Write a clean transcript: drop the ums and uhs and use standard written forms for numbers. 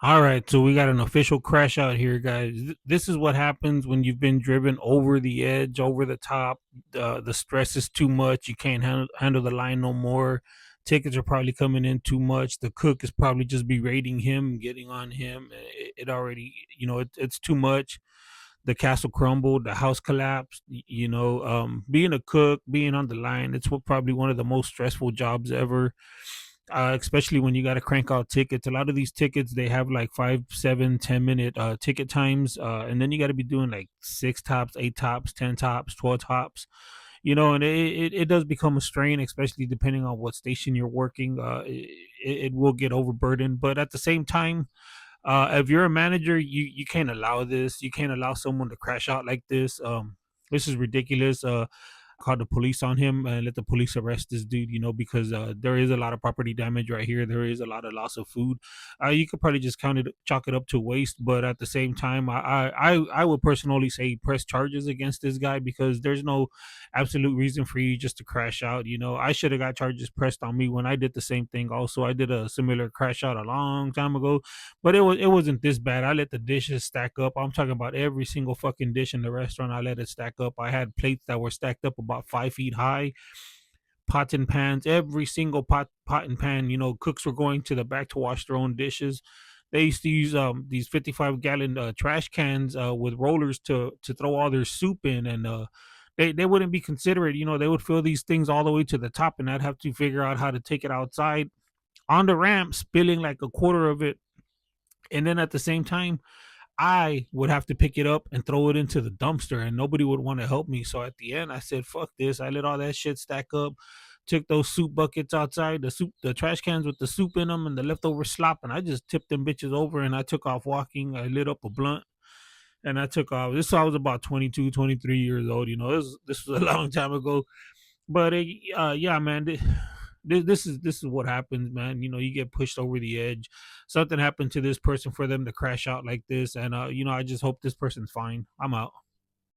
All right, so we got an official crash out here, guys. This is what happens when you've been driven over the edge, over the top. The stress is too much. You can't handle the line no more. Tickets are probably coming in too much. The cook is probably just berating him, getting on him. It already, it's too much. The castle crumbled, the house collapsed. Being a cook, being on the line, it's what probably one of the most stressful jobs ever, especially when you got to crank out tickets. A lot of these tickets they have like 5, 7, 10 minute ticket times, and then you got to be doing like 6 tops, 8 tops, 10 tops, 12 tops. And it does become a strain, especially depending on what station you're working. It will get overburdened, but at the same time, if you're a manager, you can't allow this. You can't allow someone to crash out like this. This is ridiculous. Call the police on him and let the police arrest this dude. Because there is a lot of property damage right here. There is a lot of loss of food. You could probably just chalk it up to waste, but at the same time, I would personally say press charges against this guy because there's no absolute reason for you just to crash out. I should have got charges pressed on me when I did the same thing. Also, I did a similar crash out a long time ago, but it wasn't this bad. I let the dishes stack up. I'm talking about every single fucking dish in the restaurant. I let it stack up. I had plates that were stacked up about 5 feet high, pots and pans, every single pot and pan. Cooks were going to the back to wash their own dishes. They used to use these 55-gallon trash cans with rollers to throw all their soup in, and they wouldn't be considerate. They would fill these things all the way to the top, and I'd have to figure out how to take it outside on the ramp, spilling like a quarter of it, and then at the same time I would have to pick it up and throw it into the dumpster, and nobody would want to help me. So at the end I said fuck this. I let all that shit stack up, took those soup buckets outside, the trash cans with the soup in them and the leftover slop, and I just tipped them bitches over and I took off walking. I lit up a blunt and I took off. This I was about 22, 23 years old. This was a long time ago. But yeah, man, this is what happens, man. You get pushed over the edge. Something happened to this person for them to crash out like this, and I just hope this person's fine. I'm out.